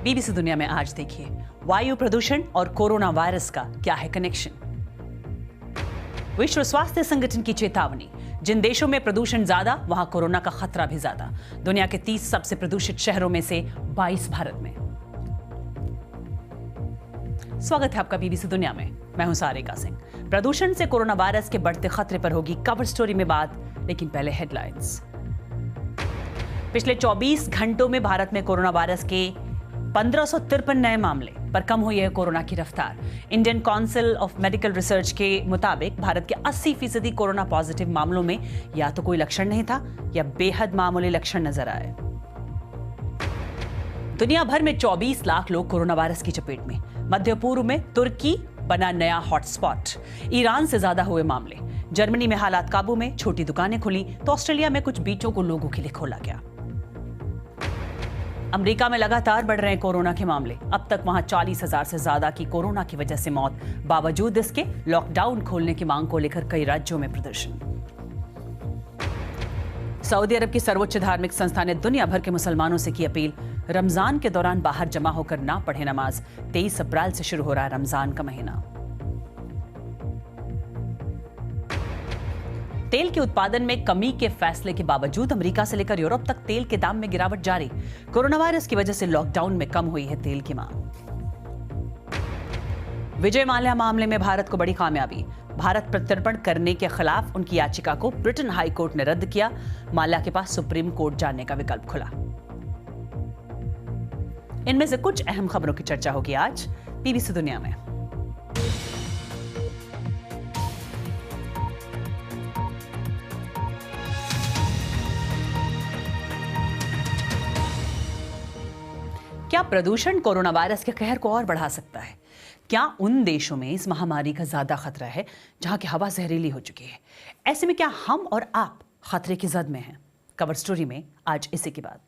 BBC दुनिया में आज देखिए, वायु प्रदूषण और कोरोना वायरस का क्या है कनेक्शन। विश्व स्वास्थ्य संगठन की चेतावनी, जिन देशों में प्रदूषण ज्यादा वहां कोरोना का खतरा भी ज्यादा। दुनिया के 30 सबसे प्रदूषित शहरों में से 22 भारत में। स्वागत है आपका बीबीसी दुनिया में। मैं हूं सारिका सिंह। प्रदूषण से कोरोना वायरस के बढ़ते खतरे पर होगी कवर स्टोरी में बात, लेकिन पहले हेडलाइंस। पिछले 24 घंटों में भारत में कोरोना वायरस के 1553 नए मामले, पर कम हुई है कोरोना की रफ्तार। Indian council of medical research के मुताबिक भारत के 80% कोरोना पॉजिटिव मामलों में या तो कोई लक्षण नहीं था या बेहद मामूली लक्षण नजर आए। दुनिया भर में 24 लाख लोग कोरोना वायरस की चपेट में। मध्य पूर्व में तुर्की बना नया हॉटस्पॉट। ईरान से ज्यादा हुए मामले। जर्मनी में हालात काबू में, छोटी दुकानें खुली तो ऑस्ट्रेलिया में कुछ बीचों को लोगों के लिए खोला गया। अमेरिका में लगातार बढ़ रहे हैं कोरोना के मामले। अब तक वहां 40,000 से ज्यादा की कोरोना की वजह से मौत। बावजूद इसके लॉकडाउन खोलने की मांग को लेकर कई राज्यों में प्रदर्शन। सऊदी अरब की सर्वोच्च धार्मिक संस्था ने दुनिया भर के मुसलमानों से की अपील, रमजान के दौरान बाहर जमा होकर ना पढ़े नमाज। 23 अप्रैल से शुरू हो रहा है रमजान का महीना। तेल के उत्पादन में कमी के फैसले के बावजूद अमेरिका से लेकर यूरोप तक तेल के दाम में गिरावट जारी। कोरोना वायरस की वजह से लॉकडाउन में कम हुई है तेल की मांग। विजय माल्या मामले में भारत को बड़ी कामयाबी। भारत प्रत्यर्पण करने के खिलाफ उनकी याचिका को ब्रिटेन हाई कोर्ट ने रद्द किया। माल्या के पास सुप्रीम कोर्ट जाने का विकल्प खुला। इनमें से कुछ अहम खबरों की चर्चा होगी आज बीबीसी दुनिया में। क्या प्रदूषण कोरोना वायरस के कहर को और बढ़ा सकता है? क्या उन देशों में इस महामारी का ज्यादा खतरा है जहां की हवा जहरीली हो चुकी है? ऐसे में क्या हम और आप खतरे की जद में हैं? कवर स्टोरी में आज इसी की बात।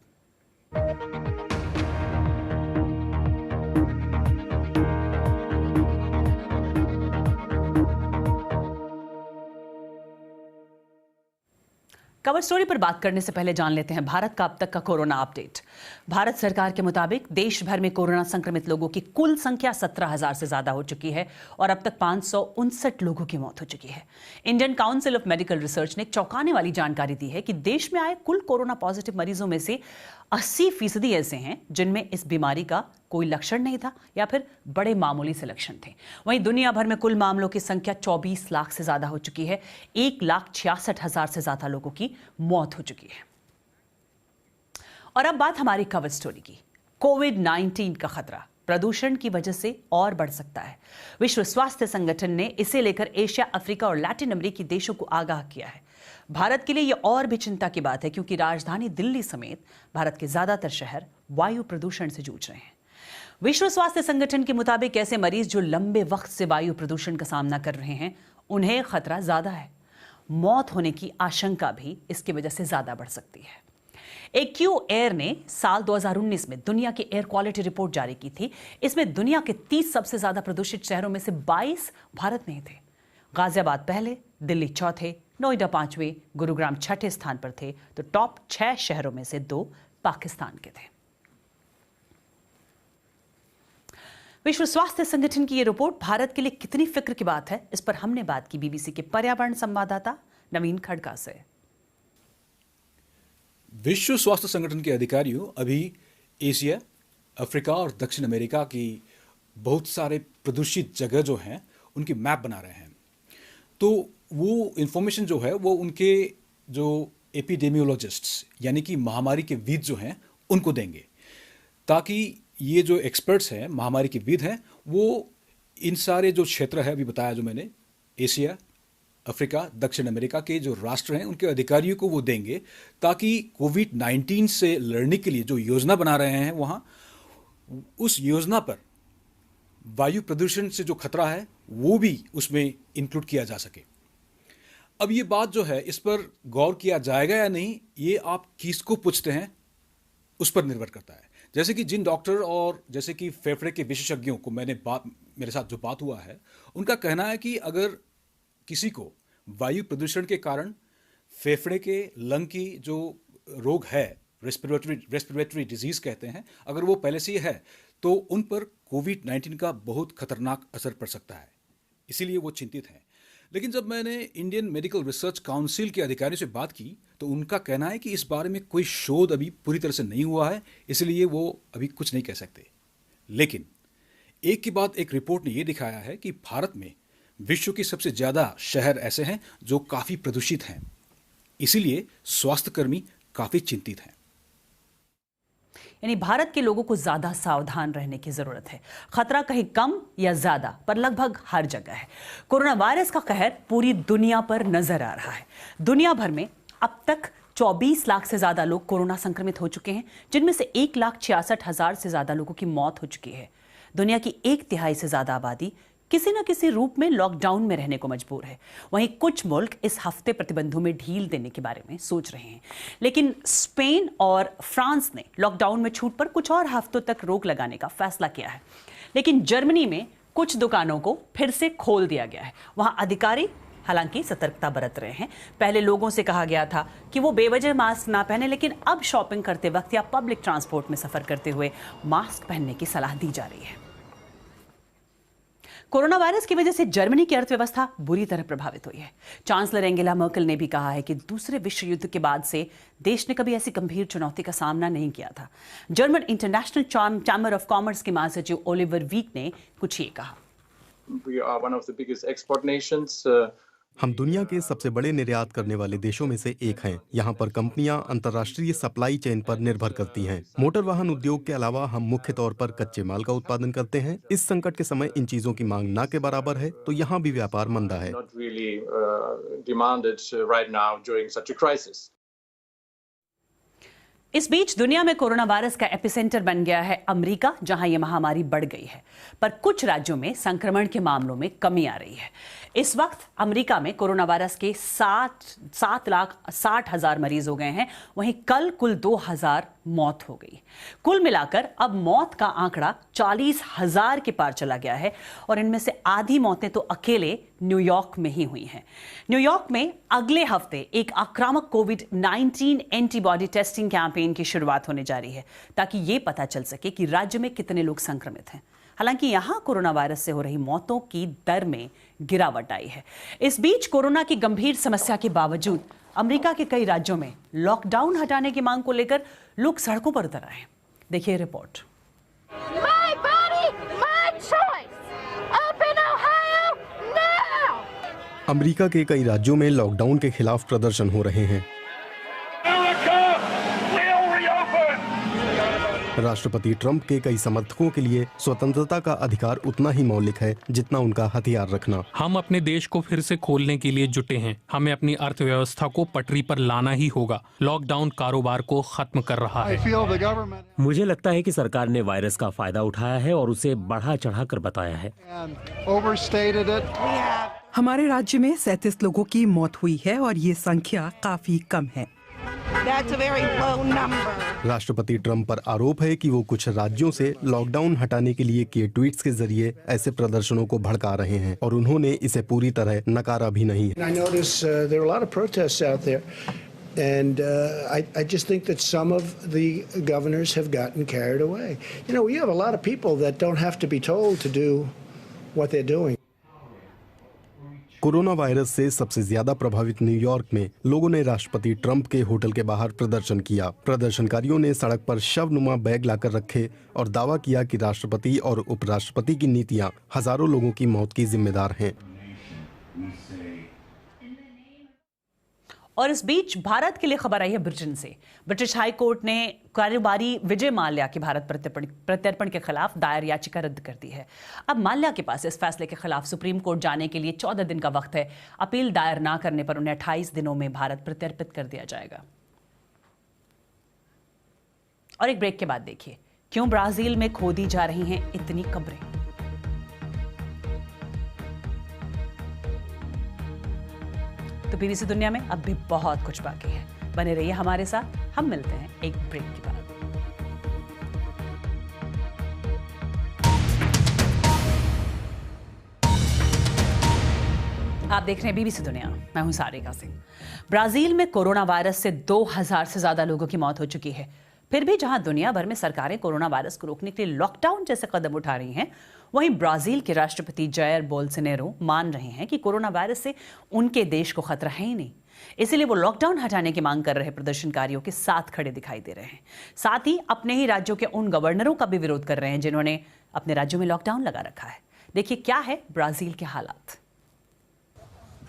कवर स्टोरी पर बात करने से पहले जान लेते हैं भारत का अब तक का कोरोना अपडेट। भारत सरकार के मुताबिक देश भर में कोरोना संक्रमित लोगों की कुल संख्या 17,000 से ज्यादा हो चुकी है और अब तक 559 लोगों की मौत हो चुकी है। Indian council of medical research ने चौंकाने वाली जानकारी दी है कि देश में आए कुल कोरोना पॉजिटिव मरीजों में से 80% ऐसे हैं जिनमें इस बीमारी का कोई लक्षण नहीं था या फिर बड़े मामूली से लक्षण थे। वहीं दुनिया भर में कुल मामलों की संख्या 24 लाख से ज्यादा हो चुकी है। 1,66,000 से ज्यादा लोगों की मौत हो चुकी है। और अब बात हमारी कवर स्टोरी की। कोविड-19 का खतरा प्रदूषण की वजह से और बढ़ सकता है। विश्व स्वास्थ्य संगठन ने इसे लेकर एशिया, अफ्रीका और लैटिन अमेरिकी देशों को आगाह किया है। भारत के लिए यह और भी चिंता की बात है क्योंकि राजधानी दिल्ली समेत भारत के ज्यादातर शहर वायु प्रदूषण से जूझ रहे हैं। विश्व स्वास्थ्य संगठन के मुताबिक ऐसे मरीज जो लंबे वक्त से वायु प्रदूषण का सामना कर रहे हैं, उन्हें खतरा ज्यादा है। मौत होने की आशंका भी इसकी वजह से ज्यादा बढ़ सकती है। एक्यू एयर ने साल 2019 में दुनिया की एयर क्वालिटी रिपोर्ट जारी की थी। इसमें दुनिया के 30 सबसे ज्यादा प्रदूषित शहरों में से 22 भारत में थे। गाजियाबाद पहले, दिल्ली चौथे, नोएडा 5वें, गुरुग्राम 6ठे स्थान पर थे, तो टॉप 6 शहरों में से 2 पाकिस्तान के थे। विश्व स्वास्थ्य संगठन की यह रिपोर्ट भारत के लिए कितनी फिक्र की बात है, इस पर हमने बात की बीबीसी के पर्यावरण संवाददाता नवीन खड़का से। विश्व स्वास्थ्य संगठन के अधिकारियों अभी एशिया, अफ्रीका और दक्षिण अमेरिका की बहुत सारे प्रदूषित जगह जो हैं उनकी मैप बना रहे हैं। तो वो इंफॉर्मेशन जो है वो उनके जो एपिडेमियोलॉजिस्ट्स यानी कि महामारी के विद जो हैं उनको देंगे, ताकि ये जो एक्सपर्ट्स हैं, महामारी के विद हैं, वो इन सारे जो क्षेत्र है अभी बताया जो मैंने, एशिया, अफ्रीका, दक्षिण अमेरिका के जो राष्ट्र हैं उनके अधिकारियों को वो देंगे, ताकि कोविड-19 से लड़ने के लिए जो योजना बना रहे हैं वहाँ, उस योजना पर वायु प्रदूषण से जो खतरा है वो भी उसमें इंक्लूड किया जा सके। अब ये बात जो है इस पर गौर किया जाएगा या नहीं, ये आप किसको पूछते हैं उस पर निर्भर करता है। जैसे कि जिन डॉक्टर और जैसे कि फेफड़े के विशेषज्ञों को मेरे साथ जो बात हुआ है, उनका कहना है कि अगर किसी को वायु प्रदूषण के कारण फेफड़े के लंग की जो रोग है, रेस्पिरेटरी डिजीज कहते हैं, अगर वो पहले से ही है तो उन पर कोविड-19 का बहुत खतरनाक असर पड़ सकता है, इसीलिए वो चिंतित हैं। लेकिन जब मैंने इंडियन मेडिकल रिसर्च काउंसिल के अधिकारियों से बात की तो उनका कहना है कि इस बारे में कोई शोध अभी पूरी तरह से नहीं हुआ है, इसलिए वो अभी कुछ नहीं कह सकते। लेकिन एक के बाद एक रिपोर्ट ने यह दिखाया है कि भारत में विश्व की सबसे ज़्यादा शहर ऐसे हैं जो काफ़ी प्रदूषित हैं, इसीलिए स्वास्थ्यकर्मी काफ़ी चिंतित हैं। यानी भारत के लोगों को ज्यादा सावधान रहने की जरूरत है। खतरा कहीं कम या ज्यादा पर लगभग हर जगह है। कोरोना वायरस का कहर पूरी दुनिया पर नजर आ रहा है। दुनिया भर में अब तक 24 लाख से ज्यादा लोग कोरोना संक्रमित हो चुके हैं, जिनमें से 1,66,000 से ज्यादा लोगों की मौत हो चुकी है। दुनिया की 1/3 से ज्यादा आबादी किसी न किसी रूप में लॉकडाउन में रहने को मजबूर है। वहीं कुछ मुल्क इस हफ्ते प्रतिबंधों में ढील देने के बारे में सोच रहे हैं, लेकिन स्पेन और फ्रांस ने लॉकडाउन में छूट पर कुछ और हफ्तों तक रोक लगाने का फैसला किया है। लेकिन जर्मनी में कुछ दुकानों को फिर से खोल दिया गया है। वहां अधिकारी हालांकि सतर्कता बरत रहे हैं। पहले लोगों से कहा गया था कि वो बेवजह मास्क ना पहने, लेकिन अब शॉपिंग करते वक्त या पब्लिक ट्रांसपोर्ट में सफर करते हुए मास्क पहनने की सलाह दी जा रही है। कोरोना वायरस की वजह से जर्मनी की अर्थव्यवस्था बुरी तरह प्रभावित हुई है। चांसलर एंगेला मर्केल ने भी कहा है कि दूसरे विश्व युद्ध के बाद से देश ने कभी ऐसी गंभीर चुनौती का सामना नहीं किया था। German international chamber of commerce के महासचिव ओलिवर वीक ने कुछ ये कहा। हम दुनिया के सबसे बड़े निर्यात करने वाले देशों में से एक हैं। यहाँ पर कंपनियां अंतर्राष्ट्रीय सप्लाई चेन पर निर्भर करती हैं। मोटर वाहन उद्योग के अलावा हम मुख्य तौर पर कच्चे माल का उत्पादन करते हैं। इस संकट के समय इन चीजों की मांग ना के बराबर है, तो यहाँ भी व्यापार मंदा है। इस बीच दुनिया में कोरोना वायरस का एपिसेंटर बन गया है अमेरिका, जहां यह महामारी बढ़ गई है। पर कुछ राज्यों में संक्रमण के मामलों में कमी आ रही है। इस वक्त अमेरिका में कोरोना वायरस के 7,60,000 मरीज हो गए हैं। वहीं कल कुल 2,000 मौत हो गई। कुल मिलाकर अब मौत का आंकड़ा 40,000 के पार चला गया है और इनमें से आधी मौतें तो अकेले न्यूयॉर्क में ही हुई हैं। न्यूयॉर्क में अगले हफ्ते एक आक्रामक कोविड-19 एंटीबॉडी टेस्टिंग कैंपेन की शुरुआत होने जा रही है, ताकि ये पता चल सके कि राज्य में कितने लोग संक्रमित हैं। हालांकि यहां कोरोना वायरस से हो रही मौतों की दर में गिरावट आई है। इस बीच कोरोना की गंभीर समस्या के बावजूद अमेरिका के कई राज्यों में लॉकडाउन हटाने की मांग को लेकर लोग सड़कों पर उतर आए हैं। देखिए report. My body, my choice. Open Ohio now. America के कई राज्यों में लॉकडाउन के खिलाफ प्रदर्शन हो रहे हैं। राष्ट्रपति ट्रंप के कई समर्थकों के लिए स्वतंत्रता का अधिकार उतना ही मौलिक है जितना उनका हथियार रखना। हम अपने देश को फिर से खोलने के लिए जुटे हैं। हमें अपनी अर्थव्यवस्था को पटरी पर लाना ही होगा। लॉकडाउन कारोबार को खत्म कर रहा है। मुझे लगता है कि सरकार ने वायरस का फायदा उठाया है और उसे बढ़ा चढ़ा कर बताया है। हमारे राज्य में 37 लोगों की मौत हुई है और ये संख्या काफी कम है। That's a very low number. राष्ट्रपति ट्रंप पर आरोप है कि वो कुछ राज्यों से लॉकडाउन हटाने के लिए किए ट्वीट्स के जरिए ऐसे प्रदर्शनों को भड़का रहे हैं और उन्होंने इसे पूरी तरह नकारा भी नहीं है। I notice there are a lot of protests out there, and I just think that some of the governors have gotten carried away. You know, we have a lot of people that don't have to be told to do what they're doing. Corona virus से सबसे ज्यादा प्रभावित New York में लोगों ने राष्ट्रपति Trump के hotel के बाहर प्रदर्शन किया। प्रदर्शनकारियों ने सड़क पर शवनुमा बैग लाकर रखे और दावा किया कि राष्ट्रपति और उपराष्ट्रपति की नीतियां हजारों लोगों की मौत की जिम्मेदार हैं। और इस बीच भारत के लिए खबर आई है ब्रिटेन से। ब्रिटिश हाई कोर्ट ने कारोबारी विजय माल्या की भारत प्रत्यर्पण के खिलाफ दायर याचिका रद्द कर दी है। अब माल्या के पास इस फैसले के खिलाफ सुप्रीम कोर्ट जाने के लिए 14 दिन का वक्त है। अपील दायर ना करने पर उन्हें 28 दिनों में भारत प्रत्यर्पित कर दिया जाएगा। और एक ब्रेक के बाद देखिए क्यों ब्राजील में खोदी जा रही हैं इतनी कब्रें। तो बीबीसी दुनिया में अब भी बहुत कुछ बाकी है। बने रहिए हमारे साथ। हम मिलते हैं एक ब्रेक के बाद। आप देख रहे हैं बीबीसी दुनिया, मैं हूं सारिका सिंह। ब्राजील में कोरोना वायरस से 2000 से ज्यादा लोगों की मौत हो चुकी है। फिर भी जहां दुनिया भर में सरकारें कोरोना वायरस को रोकने के लिए लॉकडाउन जैसे कदम उठा रही हैं, वहीं ब्राजील के राष्ट्रपति जायर बोल्सोनारो मान रहे हैं कि कोरोना वायरस से उनके देश को खतरा है ही नहीं। इसीलिए वो लॉकडाउन हटाने की मांग कर रहे प्रदर्शनकारियों के साथ खड़े दिखाई दे रहे हैं। साथ ही अपने ही राज्यों के उन गवर्नरों का भी विरोध कर रहे हैं जिन्होंने अपने राज्यों में लॉकडाउन लगा रखा है। देखिए क्या है ब्राजील के हालात।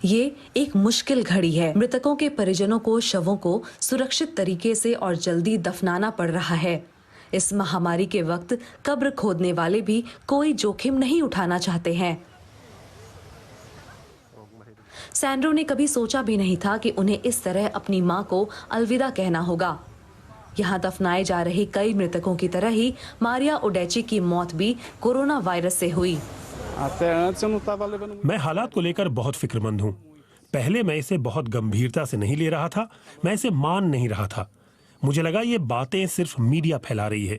ये एक मुश्किल घड़ी है। मृतकों के परिजनों को शवों को सुरक्षित तरीके से और जल्दी दफनाना पड़ रहा है। इस महामारी के वक्त कब्र खोदने वाले भी कोई जोखिम नहीं उठाना चाहते हैं। सैंड्रो ने कभी सोचा भी नहीं था कि उन्हें इस तरह अपनी मां को अलविदा कहना होगा। यहाँ दफनाए जा रहे कई मृतकों की तरह ही मारिया ओडेची की मौत भी कोरोना वायरस से हुई। मैं हालात को लेकर बहुत फिक्रमंद हूँ। पहले मैं इसे बहुत गंभीरता से नहीं ले रहा था, मैं इसे मान नहीं रहा था। मुझे लगा ये बातें सिर्फ मीडिया फैला रही है,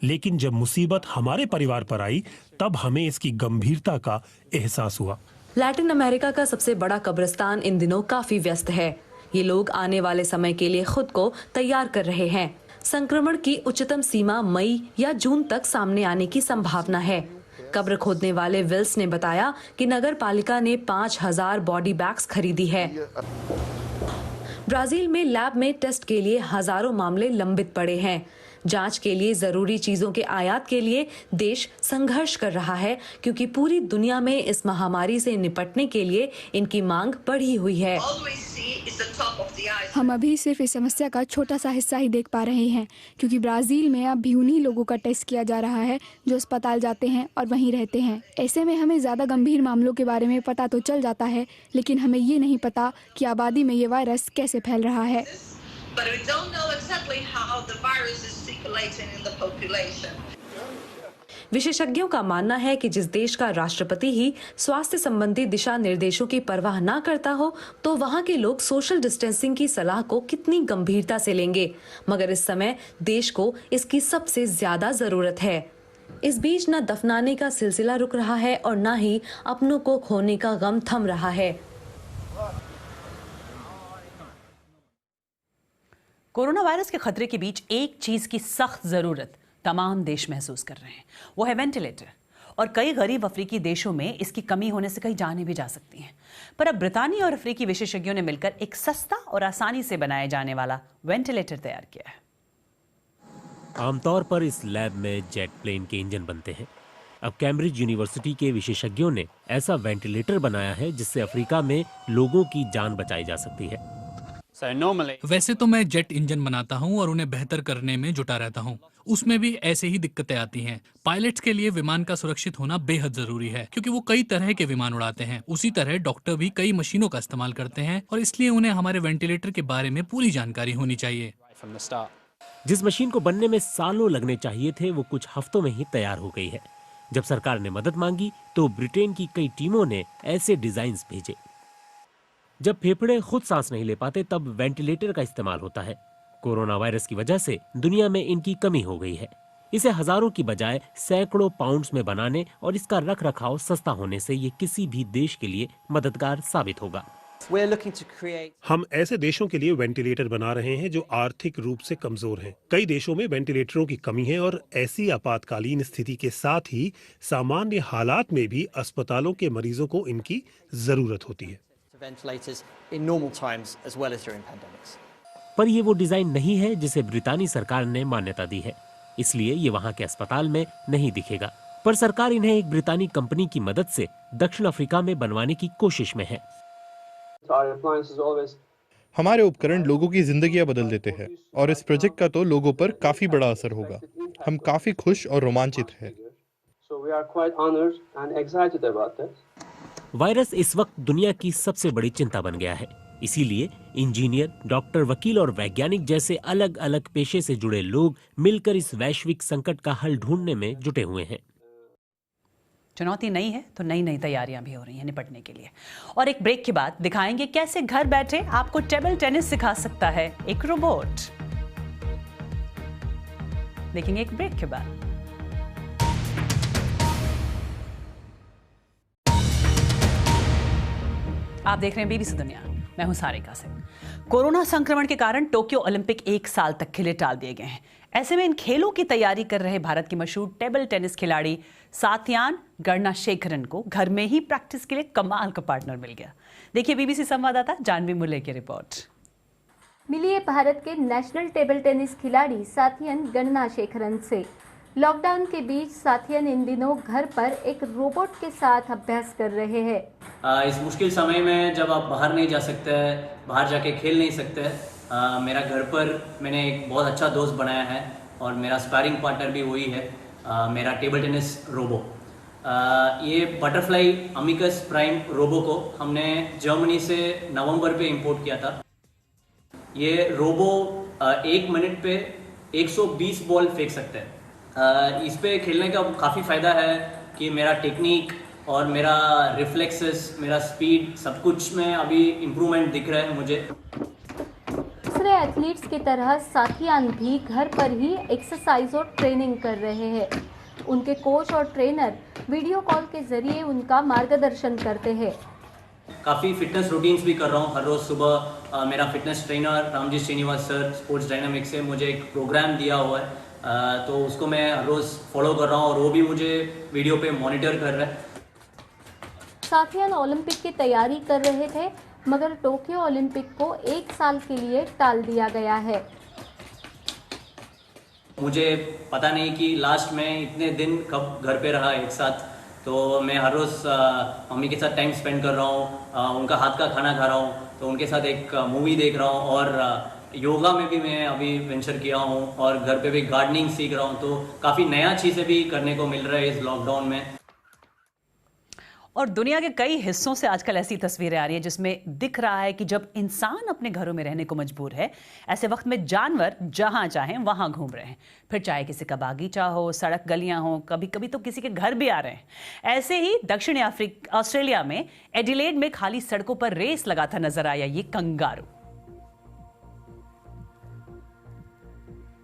लेकिन जब मुसीबत हमारे परिवार पर आई तब हमें इसकी गंभीरता का एहसास हुआ। लैटिन अमेरिका का सबसे बड़ा कब्रिस्तान इन दिनों काफी व्यस्त है। ये लोग आने वाले समय के लिए खुद को तैयार कर रहे हैं। संक्रमण की उच्चतम सीमा मई या जून तक सामने आने की संभावना है। कब्र खोदने वाले विल्स ने बताया कि नगर पालिका ने 5000 बॉडी बैग्स खरीदी है। ब्राजील में लैब में टेस्ट के लिए हजारों मामले लंबित पड़े हैं। जांच के लिए जरूरी चीजों के आयात के लिए देश संघर्ष कर रहा है, क्योंकि पूरी दुनिया में इस महामारी से निपटने के लिए इनकी मांग बढ़ी हुई है। हम अभी सिर्फ इस समस्या का छोटा सा हिस्सा ही देख पा रहे हैं, क्योंकि ब्राजील में अब भी उन्हीं लोगों का टेस्ट किया जा रहा है जो अस्पताल जाते हैं और वहीं रहते हैं। ऐसे में हमें ज्यादा गंभीर मामलों के बारे में पता तो चल जाता है, लेकिन हमें ये नहीं पता कि आबादी में ये वायरस कैसे फैल रहा है। विशेषज्ञों का मानना है कि जिस देश का राष्ट्रपति ही स्वास्थ्य संबंधी दिशा निर्देशों की परवाह ना करता हो, तो वहां के लोग सोशल डिस्टेंसिंग की सलाह को कितनी गंभीरता से लेंगे। मगर इस समय देश को इसकी सबसे ज्यादा जरूरत है। इस बीच न दफनाने का सिलसिला रुक रहा है और न ही अपनों को खोने का गम थम रहा है। कोरोना वायरस के खतरे के बीच एक चीज की सख्त जरूरत तमाम देश महसूस कर रहे हैं, वो है वेंटिलेटर। और कई गरीब अफ्रीकी देशों में इसकी कमी होने से कई जानें भी जा सकती हैं। पर अब ब्रितानी और अफ्रीकी विशेषज्ञों ने मिलकर एक सस्ता और आसानी से बनाया जाने वाला वेंटिलेटर तैयार किया है। आमतौर पर इस लैब में जेट प्लेन के इंजन बनते हैं। अब कैम्ब्रिज यूनिवर्सिटी के विशेषज्ञों ने ऐसा वेंटिलेटर बनाया है जिससे अफ्रीका में लोगों की जान बचाई जा सकती है। वैसे तो मैं जेट इंजन बनाता हूं और उन्हें बेहतर करने में जुटा रहता हूं। उसमें भी ऐसे ही दिक्कतें आती हैं। पायलट्स के लिए विमान का सुरक्षित होना बेहद जरूरी है, क्योंकि वो कई तरह के विमान उड़ाते हैं। उसी तरह डॉक्टर भी कई मशीनों का इस्तेमाल करते हैं और इसलिए उन्हें हमारे वेंटिलेटर के बारे में पूरी जानकारी होनी चाहिए। जिस मशीन को बनने में सालों लगने चाहिए थे, वो कुछ हफ्तों में ही तैयार हो गई है। जब सरकार ने मदद मांगी तो ब्रिटेन की कई टीमों ने ऐसे डिजाइन भेजे। जब फेफड़े खुद सांस नहीं ले पाते तब वेंटिलेटर का इस्तेमाल होता है। कोरोना वायरस की वजह से दुनिया में इनकी कमी हो गई है। इसे हजारों की बजाय सैकड़ों पाउंड्स में बनाने और इसका रख रखाव सस्ता होने से ये किसी भी देश के लिए मददगार साबित होगा। हम ऐसे देशों के लिए वेंटिलेटर बना रहे हैं जो आर्थिक रूप से कमजोर हैं। कई देशों में वेंटिलेटरों की कमी है और ऐसी आपातकालीन स्थिति के साथ ही सामान्य हालात में भी अस्पतालों के मरीजों को इनकी जरूरत होती है। पर ये वो डिजाइन नहीं है जिसे ब्रितानी सरकार ने मान्यता दी है, इसलिए ये वहां के अस्पताल में नहीं दिखेगा। पर सरकार इन्हें एक ब्रितानी कंपनी की मदद से दक्षिण अफ्रीका में बनवाने की कोशिश में है। हमारे उपकरण लोगों की जिंदगियां बदल देते हैं और इस प्रोजेक्ट का तो लोगों पर काफी बड़ा असर होगा। हम काफी खुश और रोमांचित हैं। वायरस इस वक्त दुनिया की सबसे बड़ी चिंता बन गया है। इसीलिए इंजीनियर, डॉक्टर, वकील और वैज्ञानिक जैसे अलग अलग पेशे से जुड़े लोग मिलकर इस वैश्विक संकट का हल ढूंढने में जुटे हुए हैं। चुनौती नई है तो नई नई तैयारियां भी हो रही हैं निपटने के लिए। और एक ब्रेक के बाद दिखाएंगे कैसे घर बैठे आपको टेबल टेनिस सिखा सकता है एक रोबोट। देखेंगे एक ब्रेक के बाद। आप देख रहे हैं बीबीसी दुनिया, मैं हूं सारिका सिंह। कोरोना संक्रमण के कारण टोक्यो ओलंपिक 1 साल तक के लिए टाल दिए गए हैं। ऐसे में इन खेलों की तैयारी कर रहे भारत के मशहूर टेबल टेनिस खिलाड़ी साथियान गणनाशेखरन को घर में ही प्रैक्टिस के लिए कमाल का पार्टनर मिल गया। देखिए बीबीसी संवाददाता जानवी मुल्ले की रिपोर्ट। मिली है भारत के नेशनल टेबल टेनिस खिलाड़ी साथियन गणनाशेखरन से। लॉकडाउन के बीच साथियन इन दिनों घर पर एक रोबोट के साथ अभ्यास कर रहे हैं। इस मुश्किल समय में जब आप बाहर नहीं जा सकते हैं, बाहर जाके खेल नहीं सकते, मेरा घर पर मैंने एक बहुत अच्छा दोस्त बनाया है और मेरा स्पैरिंग पार्टनर भी वही है, मेरा टेबल टेनिस रोबो। ये बटरफ्लाई अमिकस प्राइम रोबो को हमने जर्मनी से नवंबर पे इंपोर्ट किया था। ये रोबो 1 मिनट पे 120 बॉल फेंक सकते हैं। इस पे खेलने का काफ़ी फ़ायदा है कि मेरा टेक्निक और मेरा रिफ्लेक्सेस, मेरा स्पीड, सब कुछ में अभी इम्प्रूवमेंट दिख रहा है मुझे। दूसरे एथलीट्स की तरह साथियान भी घर पर ही एक्सरसाइज और ट्रेनिंग कर रहे हैं। उनके कोच और ट्रेनर वीडियो कॉल के जरिए उनका मार्गदर्शन करते हैं। काफ़ी फिटनेस रूटीन्स भी कर रहा हूँ। हर रोज़ सुबह मेरा fitness trainer Ramji Srinivas sir Sports Dynamics से मुझे एक प्रोग्राम दिया हुआ है, तो उसको मैं हर रोज़ फॉलो कर रहा हूँ और वो भी मुझे वीडियो पे मॉनिटर कर रहा है। साथियान ओलंपिक की तैयारी कर रहे थे, मगर टोक्यो ओलंपिक को 1 साल के लिए टाल दिया गया है। मुझे पता नहीं कि लास्ट में इतने दिन कब घर पे रहा एक साथ, तो मैं हर रोज़ मम्मी के साथ टाइम स्पेंड कर रहा हूँ, उनका हाथ का खाना खा रहा हूँ, तो उनके साथ एक मूवी देख रहा हूँ और योगा में भी मैं अभी वेंचर किया हूँ और घर पे भी गार्डनिंग सीख रहा हूँ, तो काफ़ी नया चीज़ें भी करने को मिल रहा है इस लॉकडाउन में। और दुनिया के कई हिस्सों से आजकल ऐसी तस्वीरें आ रही है जिसमें दिख रहा है कि जब इंसान अपने घरों में रहने को मजबूर है, ऐसे वक्त में जानवर जहां चाहें वहां घूम रहे हैं। फिर चाहे किसी का बागीचा हो, सड़क गलियां हो, कभी कभी तो किसी के घर भी आ रहे हैं। ऐसे ही दक्षिणी ऑस्ट्रेलिया में एडिलेड में खाली सड़कों पर रेस लगाता नजर आया ये कंगारू।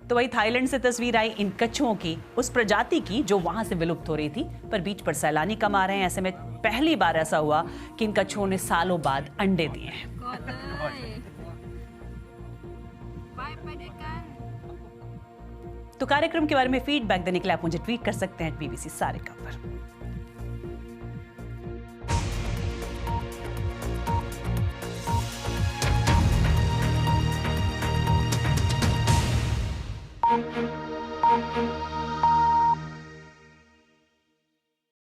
तो वही थाईलैंड से तस्वीर आई इन कछुओं की, उस प्रजाति की जो वहां से विलुप्त हो रही थी, पर बीच पर सैलानी कम आ रहे हैं। ऐसे में पहली बार ऐसा हुआ कि इन कछुओं ने सालों बाद अंडे दिए हैं। तो कार्यक्रम के बारे में फीडबैक देने के लिए आप मुझे ट्वीट कर सकते हैं बीबीसी सारिका पर।